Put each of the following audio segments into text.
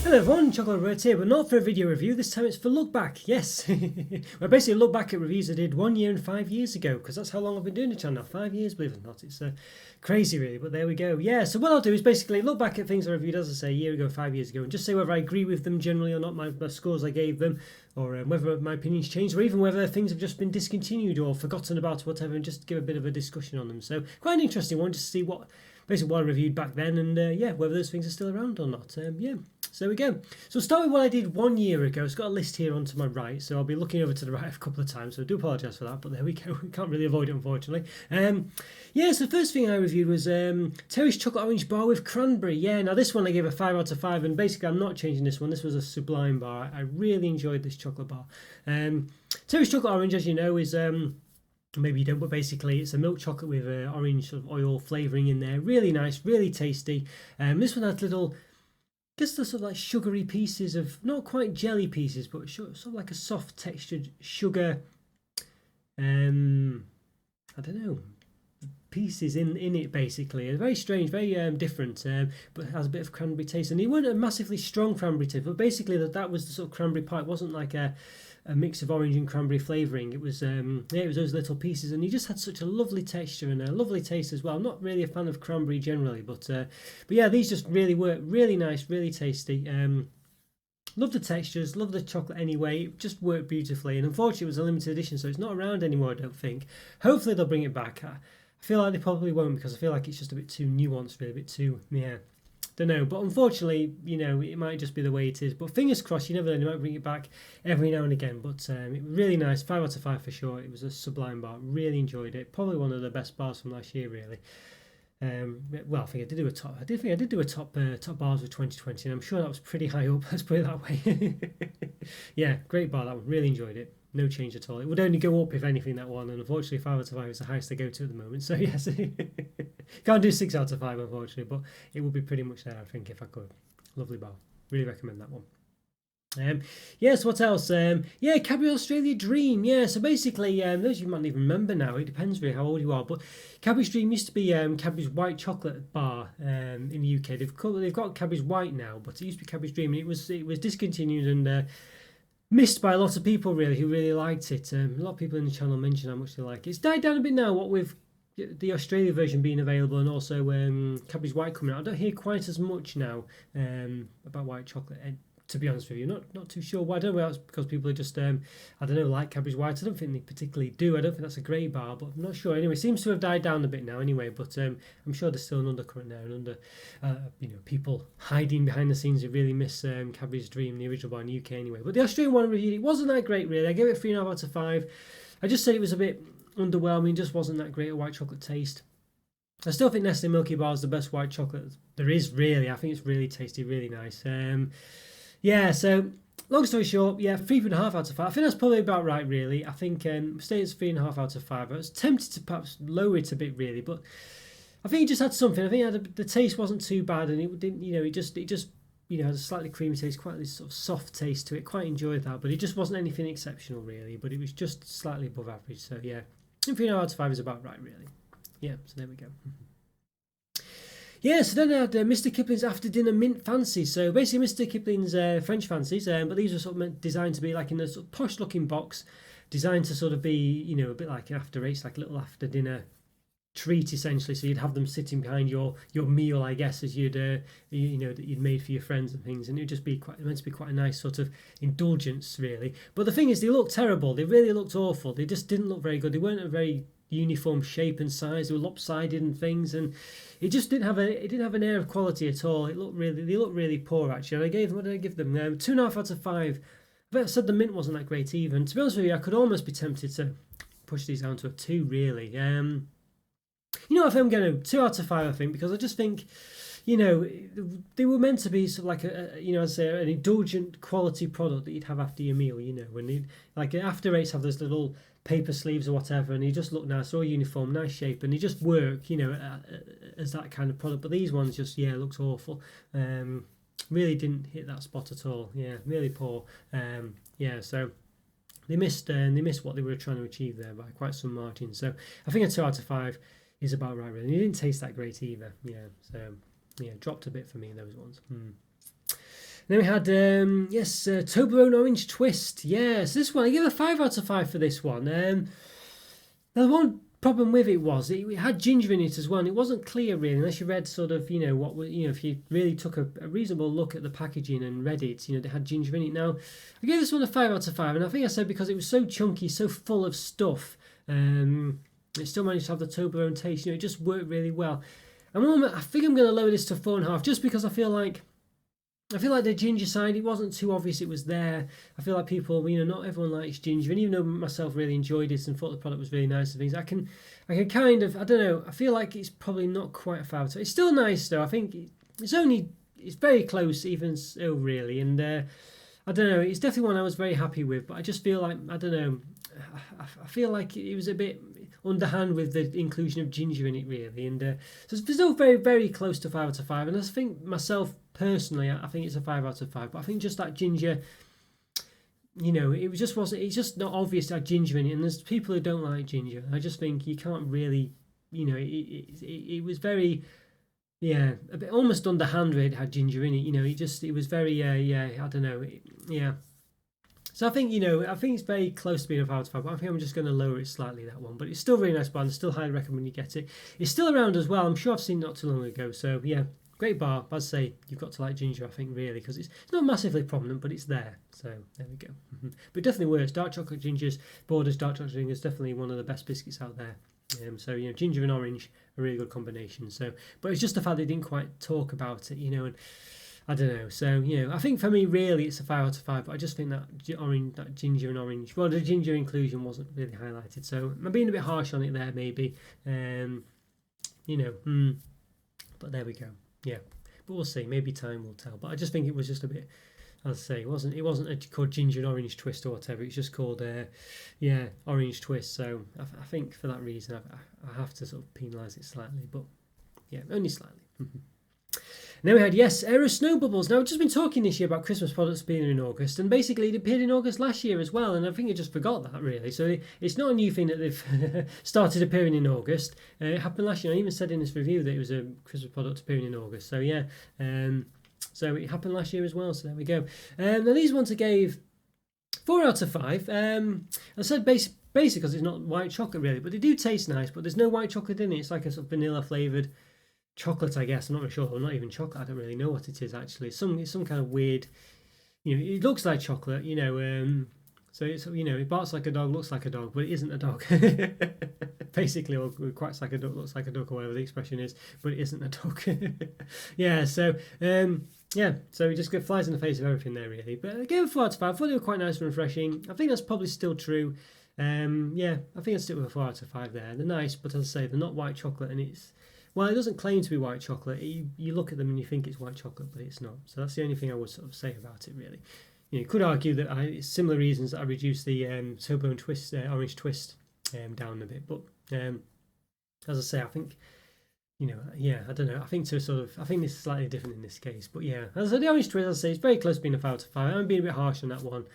Hello everyone, Chocolo Roberto here, but not for a video review. This time it's for look back. Yes, well, basically look back at reviews I did 1 year and 5 years ago, because that's how long I've been doing the channel. 5 years, believe it or not. It's crazy, really, but there we go. Yeah, so what I'll do is basically look back at things I reviewed, as I say, a year ago, 5 years ago, and just say whether I agree with them generally or not, my scores I gave them, or whether my opinions changed, or even whether things have just been discontinued or forgotten about, or whatever, and just give a bit of a discussion on them. So quite an interesting one, just to see basically what I reviewed back then, and yeah, whether those things are still around or not. Yeah, so there we go. So I'll start with what I did 1 year ago. It's got a list here onto my right, so I'll be looking over to the right a couple of times, so I do apologise for that, but there we go. We can't really avoid it, unfortunately. Yeah, so the first thing I reviewed was Terry's Chocolate Orange Bar with Cranberry. Yeah, now this one I gave a 5 out of 5, and basically I'm not changing this one. This was a sublime bar. I really enjoyed this chocolate bar. Terry's Chocolate Orange, as you know, is... maybe you don't, but basically it's a milk chocolate with orange sort of oil flavouring in there. Really nice, really tasty. This one had little, just the sort of like sugary pieces of, not quite jelly pieces, but sort of like a soft textured sugar, I don't know, pieces in it basically. It's very strange, very different, but it has a bit of cranberry taste. And it wasn't a massively strong cranberry taste, but basically that was the sort of cranberry pie. It wasn't like a mix of orange and cranberry flavouring. It was yeah, it was those little pieces, and he just had such a lovely texture and a lovely taste as well. I'm not really a fan of cranberry generally, but yeah, these just really work. Really nice, really tasty. Love the textures, love the chocolate anyway. It just worked beautifully, and unfortunately it was a limited edition, so it's not around anymore, I don't think. Hopefully they'll bring it back. I feel like they probably won't, because I feel like it's just a bit too nuanced, really, a bit too, yeah, don't know. But unfortunately, you know, it might just be the way it is. But fingers crossed, you never know, they might bring it back every now and again. But it was really nice, 5 out of 5 for sure. It was a sublime bar, really enjoyed it. Probably one of the best bars from last year, really. Well, I think I did do a top. I think I did do a top bars of 2020, and I'm sure that was pretty high up. Let's put it that way. Yeah, great bar that one. Really enjoyed it. No change at all. It would only go up if anything, that one, and unfortunately 5 out of 5 is the highest I go to at the moment. So yes, can't do 6 out of 5 unfortunately, but it would be pretty much there, I think, if I could. Lovely bar. Really recommend that one. Yes, what else? Yeah, Cabbage Australia Dream. Yeah, so basically, those of you might not even remember now. It depends really how old you are. But Cabbage Dream used to be Cabbage White Chocolate Bar in the UK. They've got Cabbage White now, but it used to be Cabbage Dream, and it was discontinued and missed by a lot of people really who really liked it. A lot of people in the channel mention how much they like it. It's died down a bit now, what with the Australia version being available and also Cabbage White coming out. I don't hear quite as much now about white chocolate. To be honest with you, not too sure why. I don't know whether it's because people are just I don't know, like Cabbage White. I don't think they particularly do. I don't think that's a great bar, but I'm not sure. Anyway, it seems to have died down a bit now anyway, but I'm sure there's still an undercurrent there, and you know, people hiding behind the scenes who really miss Cabbage Dream, the original bar in the UK anyway. But the Australian one I reviewed, it wasn't that great really. I gave it 3.5 out of 5. I just said it was a bit underwhelming, just wasn't that great a white chocolate taste. I still think Nestle Milky Bar is the best white chocolate there is, really. I think it's really tasty, really nice. Yeah, so long story short, yeah, 3.5 out of 5. I think that's probably about right, really. I think stay at 3.5 out of 5. I was tempted to perhaps lower it a bit, really, but I think it just had something. I think the taste wasn't too bad, and it didn't, you know, it just you know, had a slightly creamy taste, quite this sort of soft taste to it. Quite enjoyed that, but it just wasn't anything exceptional, really. But it was just slightly above average. So yeah, 3.5 out of 5 is about right, really. Yeah, so there we go. Yeah, so then I had Mr. Kipling's After Dinner Mint Fancies. So basically Mr. Kipling's French fancies, but these were sort of designed to be like in a sort of posh looking box, designed to sort of be, you know, a bit like after eights, like a little after dinner treat essentially. So you'd have them sitting behind your meal, I guess, as you'd you know, that you'd made for your friends and things, and it'd just be meant to be quite a nice sort of indulgence, really. But the thing is, they looked terrible. They really looked awful. They just didn't look very good. They weren't a very uniform shape and size. They were lopsided and things, and it just didn't have an air of quality at all. They looked really poor, actually. And what did I give them? 2.5 out of 5. I said the mint wasn't that great even. To be honest with you, I could almost be tempted to push these down to a 2, really. You know, if I'm going to 2 out of 5, I think, because I just think, you know, they were meant to be sort of like you know, as an indulgent quality product that you'd have after your meal. You know, when you like after eights have those little paper sleeves or whatever, and they just look nice, all uniform, nice shape, and they just work, you know, as that kind of product. But these ones just, yeah, looks awful. Really didn't hit that spot at all. Yeah, really poor. Yeah, so they missed what they were trying to achieve there by quite some margin. So I think a 2 out of 5 is about right, really. And it didn't taste that great either. Yeah, so yeah, dropped a bit for me, those ones. Then we had yes, Toblerone Orange Twist. Yes, this one I give a 5 out of 5 for this one. Now the one problem with it was it had ginger in it as well, and it wasn't clear really unless you read sort of if you really took a reasonable look at the packaging and read it, they had ginger in it. Now I gave this one a 5 out of 5, and I think I said because it was so chunky, so full of stuff, it still managed to have the Toblerone taste. It just worked really well. And I think I'm going to lower this to 4.5 just because I feel like the ginger side, it wasn't too obvious it was there. I feel like people, not everyone likes ginger, and even though myself really enjoyed it and thought the product was really nice and things, I can kind of, I don't know, I feel like it's probably not quite a 5. It's still nice though. I think it's very close even so really, and I don't know, it's definitely one I was very happy with, but I just feel like, I don't know, I feel like it was a bit underhand with the inclusion of ginger in it really, and so it's still very, very close to 5 out of 5, and I think myself personally I think it's a 5 out of 5, but I think just that ginger, it just wasn't, it's just not obvious to have ginger in it, and there's people who don't like ginger. I just think you can't really, it was very, a bit almost underhand where it had ginger in it, it was very, I don't know, So I think, I think it's very close to being a 5 out of 5, but I think I'm just going to lower it slightly, that one. But it's still a really nice bar, and I still highly recommend you get it. It's still around as well. I'm sure I've seen it not too long ago. So yeah, great bar. But I'd say you've got to like ginger, I think, really, because it's not massively prominent, but it's there. So there we go. But definitely works. Dark chocolate gingers, Borders dark chocolate gingers, definitely one of the best biscuits out there. So ginger and orange, a really good combination. So, but it's just the fact they didn't quite talk about it, and I don't know. So I think for me, really, it's a 5 out of 5. But I just think that that ginger and orange, well, the ginger inclusion wasn't really highlighted. So I'm being a bit harsh on it there, maybe. But there we go. Yeah, but we'll see. Maybe time will tell. But I just think it was just a bit. I'd say it wasn't called ginger and orange twist or whatever. It's just called orange twist. So I think for that reason, I have to sort of penalise it slightly. But yeah, only slightly. And then we had, Aero Snow Bubbles. Now, I've just been talking this year about Christmas products appearing in August, and basically it appeared in August last year as well, and I think I just forgot that, really. So it's not a new thing that they've started appearing in August. It happened last year. I even said in this review that it was a Christmas product appearing in August. So, yeah. So it happened last year as well, so there we go. Now, these ones I gave 4 out of 5. I said basic because it's not white chocolate, really, but they do taste nice, but there's no white chocolate in it. It's like a sort of vanilla-flavoured chocolate, I guess. I'm not really sure, or not even chocolate. I don't really know what it is actually. It's some kind of weird, it looks like chocolate, so it's, it barks like a dog, looks like a dog, but it isn't a dog. Basically, or quacks like a duck, looks like a duck, or whatever the expression is, but it isn't a dog. So it just flies in the face of everything there, really. But I gave it 4 out of 5. I thought they were quite nice and refreshing. I think that's probably still true. I think I'd stick with a 4 out of 5 there. They're nice, but as I say, they're not white chocolate, and it doesn't claim to be white chocolate. You look at them and you think it's white chocolate, but it's not. So that's the only thing I would sort of say about it, really. You could argue that similar reasons that I reduced the Toblerone Twist, Orange Twist, down a bit. But as I say, I think, I don't know. I think this is slightly different in this case. But yeah, as I said, the Orange Twist, as I say, it's very close to being a 5 out of 5. I'm being a bit harsh on that one.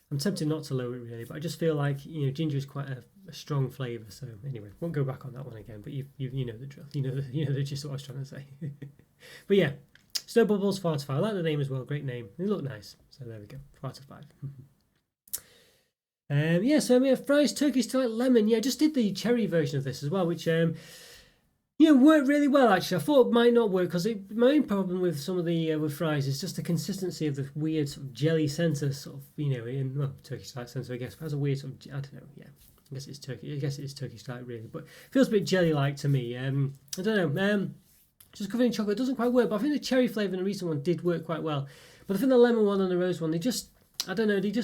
I'm tempted not to lower it, really, but I just feel like ginger is quite a strong flavour. So anyway, won't go back on that one again. But you know the drill. You know the gist of what I was trying to say. But yeah, Snow Bubbles 4 out of 5. I like the name as well. Great name. They look nice. So there we go. 4 out of 5. So we have Fry's Turkish Delight Lemon. I just did the cherry version of this as well, which worked really well, actually. I thought it might not work because my main problem with some of the with fries is just the consistency of the weird sort of jelly centre, sort of, Turkish Delight centre, I guess. It has a weird sort of, I don't know, I guess it's Turkey. I guess it is Turkish Delight, really, but it feels a bit jelly-like to me. I don't know. Just covered in chocolate doesn't quite work, but I think the cherry flavour in the recent one did work quite well. But I think the lemon one and the rose one, they just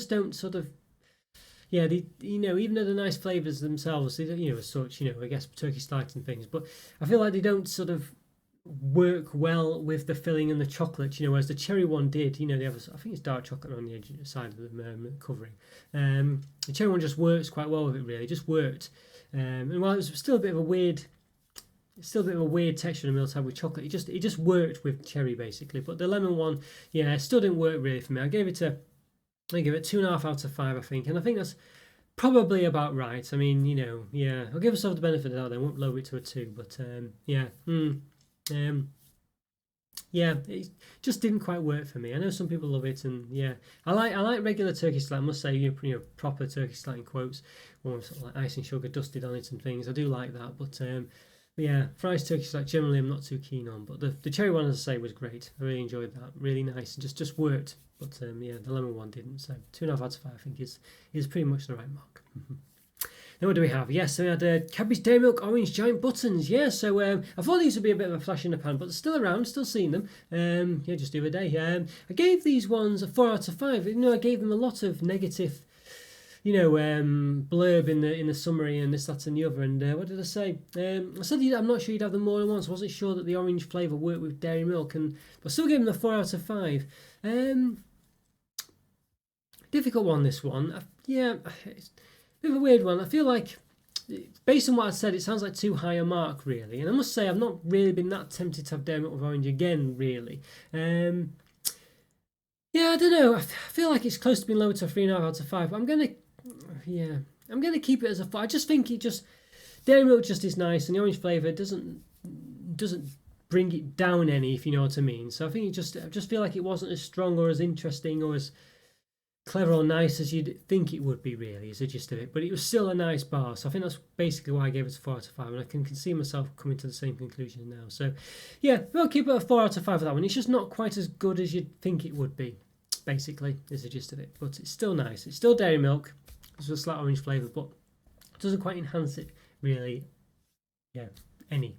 don't sort of. Yeah, even though they're nice flavours themselves, they don't, as such, I guess Turkish Delight and things, but I feel like they don't sort of work well with the filling and the chocolate, whereas the cherry one did, they have, I think it's dark chocolate on the edge side of the covering. The cherry one just works quite well with it, really. It just worked. And while it was still a bit of a weird texture in the middle with chocolate, it just worked with cherry, basically. But the lemon one, still didn't work really for me. I give it 2.5 out of 5, I think, and I think that's probably about right. I mean, I'll give myself the benefit of the doubt. I won't lower it to a 2, but yeah, it just didn't quite work for me. I know some people love it, and yeah, I like regular turkey slice. I must say, proper turkey slice in quotes, or sort of like ice and sugar dusted on it and things. I do like that, but yeah, fries turkey slice generally I'm not too keen on. But the cherry one, as I say, was great. I really enjoyed that. Really nice, and just worked. But yeah, the lemon one didn't. So 2.5 out of 5, I think is pretty much the right mark. Then what do we have? Yes, so we had Cabbage Day Milk Orange Giant Buttons. Yeah, so I thought these would be a bit of a flash in the pan, but they're still around, still seeing them. Yeah, just the other day. I gave these ones a 4 out of 5. I gave them a lot of negative, blurb in the summary and this, that, and the other. And what did I say? I said I'm not sure you'd have them more than once. I wasn't sure that the orange flavour worked with dairy milk, but I still gave them a 4 out of 5. Difficult one, this one. Yeah. It's a bit of a weird one. I feel like, based on what I said, it sounds like too high a mark, really. And I must say, I've not really been that tempted to have dairy milk with orange again, really. Yeah, I don't know. I feel like it's close to being lowered to a 3.5 out of 5. But I'm gonna keep it as a 4. I just think dairy milk just is nice, and the orange flavour doesn't bring it down any, if you know what I mean. So I think I just feel like it wasn't as strong or as interesting or as clever or nice as you'd think it would be, really, is the gist of it. But it was still a nice bar, so I think that's basically why I gave it a 4 out of 5, and I can see myself coming to the same conclusion now. So yeah, we'll keep it a 4 out of 5 for that one. It's just not quite as good as you'd think it would be, basically, is the gist of it. But it's still nice. It's still dairy milk. It's a slight orange flavour, but it doesn't quite enhance it, really. Yeah, any.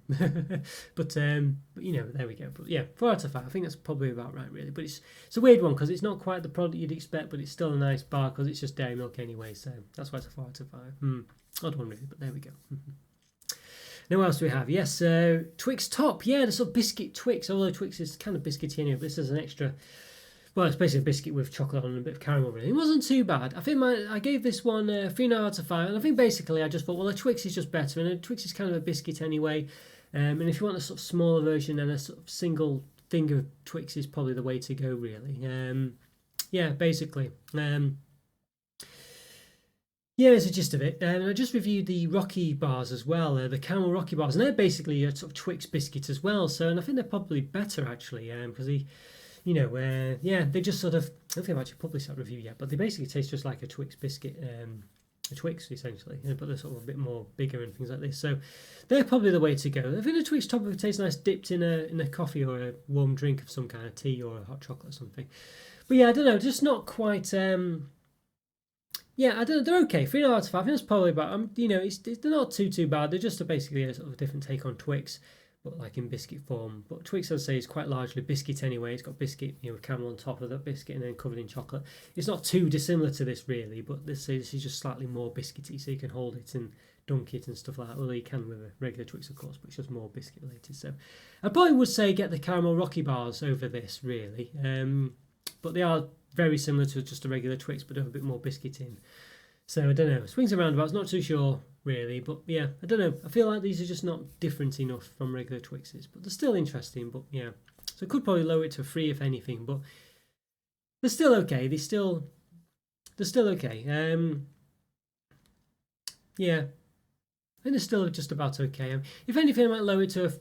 but there we go. But yeah, 4 out of 5. I think that's probably about right, really. But it's a weird one because it's not quite the product you'd expect, but it's still a nice bar because it's just dairy milk anyway. So that's why it's a 4 out of 5. Odd one, really, but there we go. Now, what else do we have? Yes, Twix Top. Yeah, the sort of biscuit Twix. Although Twix is kind of biscuity anyway, but this is an extra. Well, it's basically a biscuit with chocolate on and a bit of caramel, really. It wasn't too bad. I think I gave this one 3.5 out of 5, and I think basically I just thought, well, the Twix is just better, and the Twix is kind of a biscuit anyway. And if you want a sort of smaller version, then a sort of single thing of Twix is probably the way to go, really. Yeah, basically. Yeah, it's the gist of it. And I just reviewed the Rocky bars as well, the caramel Rocky bars, and they're basically a sort of Twix biscuit as well. So, and I think they're probably better, actually, because they just sort of, I don't think I've actually published that review yet, but they basically taste just like a Twix biscuit, a Twix essentially, but they're sort of a bit more bigger and things like this. So they're probably the way to go. I think the Twix top would taste nice dipped in a coffee or a warm drink of some kind, of tea or a hot chocolate or something. But yeah, I don't know, just not quite. Yeah, I don't know, they're okay. 3.5 out of 5. I think that's probably about. They're not too bad. They're just basically a sort of different take on Twix, but like in biscuit form. But Twix, I'd say, is quite largely biscuit anyway. It's got biscuit, with caramel on top of that biscuit and then covered in chocolate. It's not too dissimilar to this, really, but this is just slightly more biscuity, so you can hold it and dunk it and stuff like that. Although you can with a regular Twix, of course, but it's just more biscuit related. So I probably would say get the caramel Rocky bars over this, really. But they are very similar to just a regular Twix, but have a bit more biscuit in. So I don't know. Swings and roundabouts, not too sure, really. But yeah, I don't know. I feel like these are just not different enough from regular Twixes, but they're still interesting. But yeah, so I could probably lower it to a 3 if anything, but they're still okay. They're still okay. Yeah, I think they're still just about okay. If anything, I might lower it to a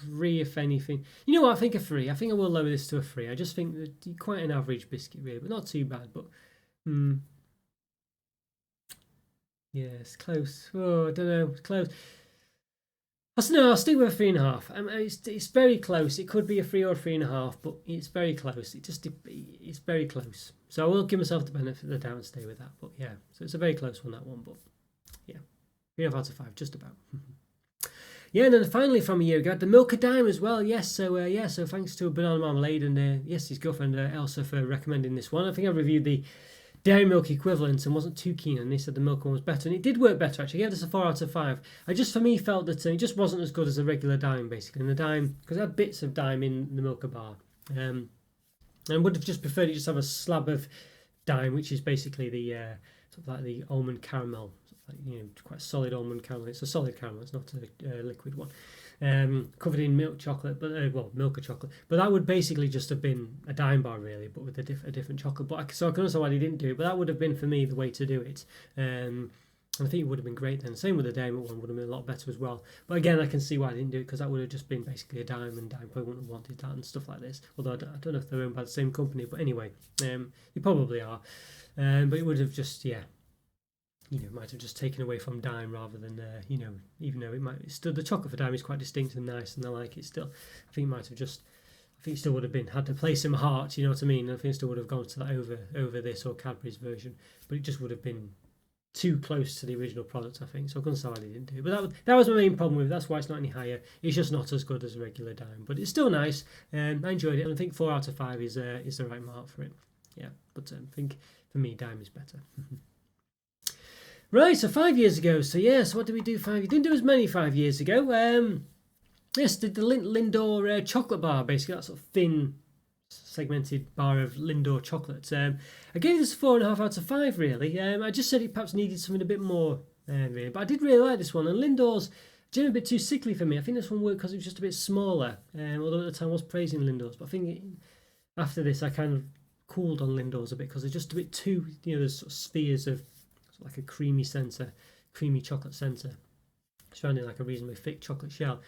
3 if anything. You know what? I think a 3. I think I will lower this to a 3. I just think that quite an average biscuit, really, but not too bad. But yeah, it's close. Oh, I don't know. It's close. I'll stick with a 3.5. It's very close. It could be a 3 or a 3.5, but it's very close. It's very close. So I will give myself the benefit of the doubt and stay with that. But yeah, so it's a very close one, that one. But yeah, 3.5 out of 5, just about. Yeah, and then finally from a year ago, the Milka Dime as well. Yes, so thanks to Banana Marmalade and yes, his girlfriend Elsa for recommending this one. I think I reviewed the dairy milk equivalent and wasn't too keen, and they said the milk one was better, and it did work better actually. I gave this a 4 out of 5. I just, for me, felt that it just wasn't as good as a regular Dime, basically. And the Dime, because I had bits of Dime in the Milka bar, and I would have just preferred it just have a slab of Dime, which is basically the sort of like the almond caramel, sort of like, quite solid almond caramel. It's a solid caramel, it's not a liquid one. Covered in milk chocolate, but Milka chocolate. But that would basically just have been a Dime bar, really, but with a different chocolate. So I can understand why they didn't do it, but that would have been for me the way to do it. And I think it would have been great then. Same with the Dime Milk one, would have been a lot better as well. But again, I can see why I didn't do it, because that would have just been basically a Dime, and Dime probably wouldn't have wanted that and stuff like this. Although I don't know if they're owned by the same company, but anyway, they probably are. But it would have just, yeah, might have just taken away from Dime rather than, even though it might still, the chocolate for Dime is quite distinct and nice, and I like it still. I think it might have just, I think it still would have been had a place in my heart. You know what I mean? I think it still would have gone to that over this or Cadbury's version, but it just would have been too close to the original product, I think. So I'm sorry I didn't do it. But that was my main problem with it. That's why it's not any higher. It's just not as good as a regular Dime, but it's still nice. I enjoyed it, and I think 4 out of 5 is the right mark for it. Yeah, but I think for me, Dime is better. Right, so 5 years ago. So yes, what did we do 5 years? Didn't do as many 5 years ago. Yes, did the Lindt Lindor chocolate bar, basically that sort of thin, segmented bar of Lindor chocolate. I gave this 4.5 out of 5. Really, I just said it perhaps needed something a bit more, really. But I did really like this one, and Lindor's generally a bit too sickly for me. I think this one worked because it was just a bit smaller. Although at the time I was praising Lindor's, but I think after this I kind of cooled on Lindor's a bit because they're just a bit too, there's sort of spheres of sort of like a creamy centre, creamy chocolate centre, surrounding like a reasonably thick chocolate shell.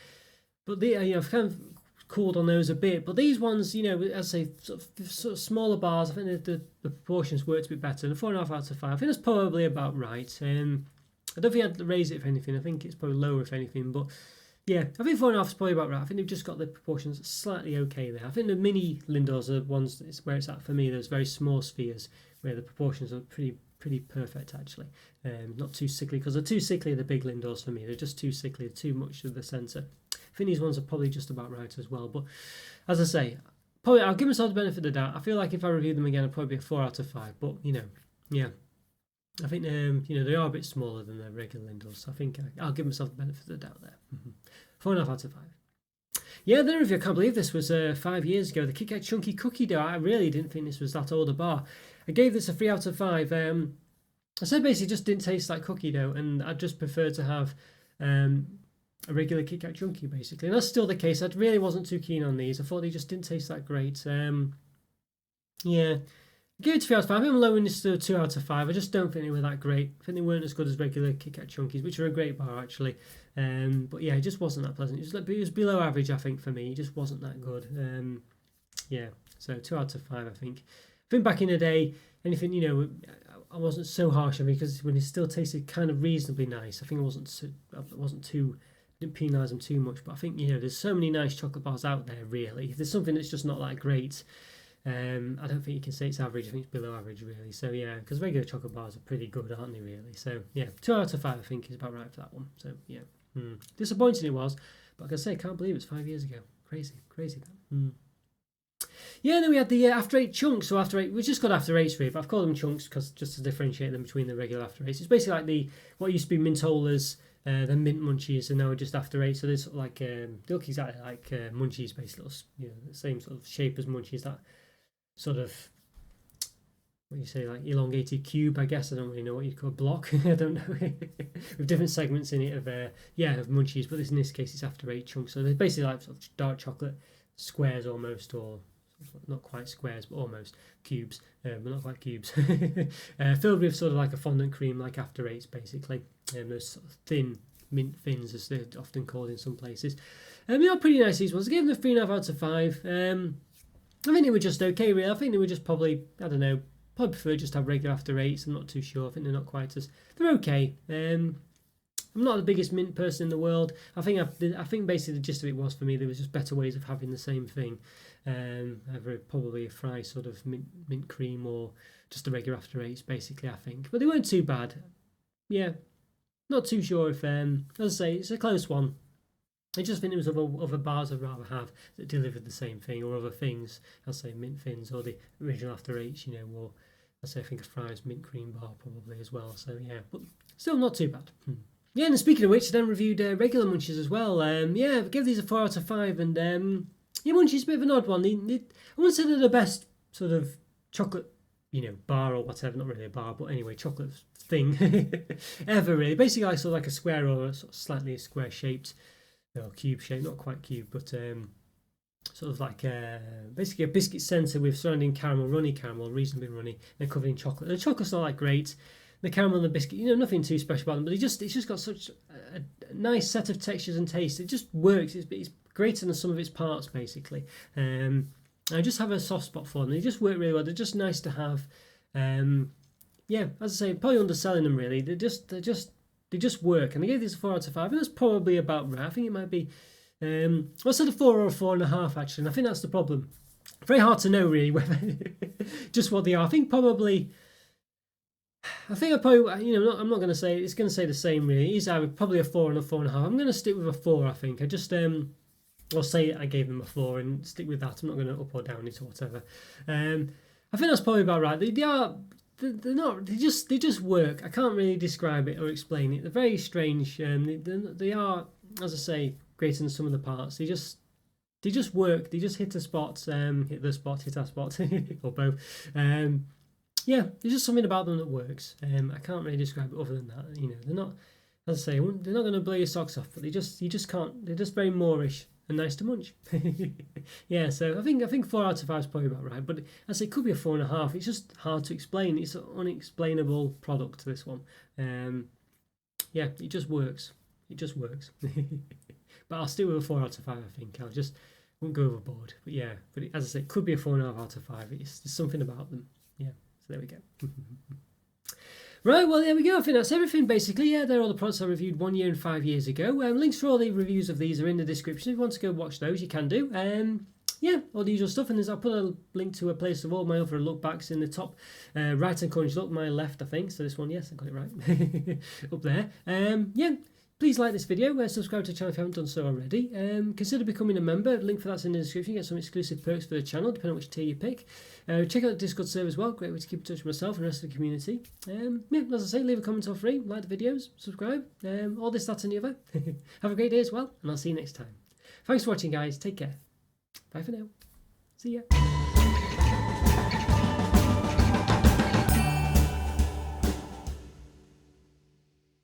But I've kind of cooled on those a bit. But these ones, as I say, sort of smaller bars, I think the proportions worked a bit better. And 4.5 out of 5, I think that's probably about right. I don't think I'd raise it if anything. I think it's probably lower if anything. But yeah, I think 4.5 is probably about right. I think they've just got the proportions slightly okay there. I think the mini Lindors are ones where it's at for me. Those very small spheres where the proportions are pretty perfect actually. Not too sickly, because they're too sickly, the big Lindors for me. They're just too sickly, too much of the centre. I think these ones are probably just about right as well. But as I say, probably I'll give myself the benefit of the doubt. I feel like if I review them again, I'd probably be a 4 out of 5. But yeah, I think they are a bit smaller than the regular Lindors. So I think I'll give myself the benefit of the doubt there. 4.5 out of 5. Yeah, the review, I can't believe this was 5 years ago. The Kit Kat Chunky Cookie Dough. I really didn't think this was that old a bar. I gave this a 3 out of 5. I said basically just didn't taste like cookie dough, and I'd just prefer to have a regular Kit Kat Chunky basically. And that's still the case. I really wasn't too keen on these. I thought they just didn't taste that great. Yeah. I gave it 3 out of 5. I'm lowering this to 2 out of 5. I just don't think they were that great. I think they weren't as good as regular Kit Kat Chunkies, which are a great bar actually. But yeah, it just wasn't that pleasant. It was below average, I think, for me. It just wasn't that good. Yeah, so 2 out of 5, I think. I think back in the day, anything, I wasn't so harsh on me because when it still tasted kind of reasonably nice. I think I wasn't too, didn't penalise them too much. But I think, there's so many nice chocolate bars out there, really. If there's something that's just not that great, I don't think you can say it's average. I think it's below average, really. So yeah, because regular chocolate bars are pretty good, aren't they, really? So yeah, 2 out of 5, I think, is about right for that one. So yeah, disappointing it was, but like I say, I can't believe it's 5 years ago. Crazy that. Yeah, then we had the After 8 chunks. So After 8, we just got After 8s really, but I've called them chunks because just to differentiate them between the regular After 8s. It's basically like what used to be Mintolas, then Mint Munchies, and now we're just After 8. So they're sort of like they look exactly like Munchies, basically, the same sort of shape as Munchies. That sort of, what do you say, like elongated cube, I guess. I don't really know what you'd call a block. I don't know. With different segments in it of Munchies, but in this case it's After 8 chunks. So they're basically like sort of dark chocolate squares almost, or not quite squares, but almost cubes, but not quite cubes. Filled with sort of like a fondant cream, like After 8s, basically. Those sort of thin mint thins, as they're often called in some places. Pretty nice these ones. I gave them a 3.5 out of 5. I think they were just okay, really. I think they were just probably, I don't know, probably prefer just to have regular After 8s. I'm not too sure. I think they're not quite as, they're okay. I'm not the biggest mint person in the world. I think basically the gist of it was, for me, there was just better ways of having the same thing. Either probably a fry sort of mint cream or just a regular After 8s, basically, I think. But they weren't too bad. Yeah, not too sure if, as I say, it's a close one. I just think there was other bars I'd rather have that delivered the same thing, or other things, I'll say mint thins, or the original After 8s, or I'll say I think a fries mint cream bar probably as well. So yeah, but still not too bad. Yeah, and speaking of which, I then reviewed regular Munchies as well. I gave these a 4 out of 5, and Munchies a bit of an odd one. I wouldn't say they're the best sort of chocolate, bar or whatever. Not really a bar, but anyway, chocolate thing ever really. Basically, like sort of like a square or a sort of slightly square shaped, cube shape, not quite cube, but sort of like basically a biscuit centre with surrounding caramel, runny caramel, reasonably runny, and covered in chocolate. The chocolate's not that great. the caramel and the biscuit, you know, nothing too special about them, but it's just got such a nice set of textures and tastes. It just works. It's greater than some of its parts, basically. I just have a soft spot for them. They just work really well. They're just nice to have. Yeah, as I say, probably underselling them really. They just work. And I gave this a 4 out of 5, and that's probably about right. I think it might be. I said a 4 or a 4.5 actually, and I think that's the problem. Very hard to know really whether just what they are. I think I probably, you know, I'm not going to say it's going to say the same really. It's either probably a 4 and a 4.5. I'm going to stick with a 4. I think I just I'll say I gave them a 4 and stick with that. I'm not going to up or down it or whatever. I think that's probably about right. They're not. They just work. I can't really describe it or explain it. They're very strange. They are, as I say, greater than some of the parts. They just work. They just hit the spots. Hit our spot, or both. Yeah, there's just something about them that works. I can't really describe it other than that. You know, they're not. As I say, they're not going to blow your socks off, but you just can't. They're just very Moorish and nice to munch. Yeah, so I think 4 out of 5 is probably about right, but as I say, it could be a 4.5. It's just hard to explain. It's an unexplainable product, this one. Yeah, it just works. It just works. But I'll stick with a 4 out of 5. I think I won't go overboard. But yeah, as I say, it could be a 4.5 out of 5. There's something about them. Yeah, so there we go. Right, well, there we go. I think that's everything, basically. Yeah, they're all the products I reviewed 1 year and 5 years ago. Links for all the reviews of these are in the description. If you want to go watch those, you can do. Yeah, all the usual stuff. And I'll put a link to a place of all my other look backs in the top right-hand corner. Look, my left, I think. So this one, yes, I got it right. Up there. Yeah. Please like this video, subscribe to the channel if you haven't done so already. Consider becoming a member. Link for that's in the description. You get some exclusive perks for the channel, depending on which tier you pick. Check out the Discord server as well. Great way to keep in touch with myself and the rest of the community. Yeah, as I say, leave a comment or free, like the videos, subscribe, all this, that and the other. Have a great day as well, and I'll see you next time. Thanks for watching, guys. Take care. Bye for now. See ya.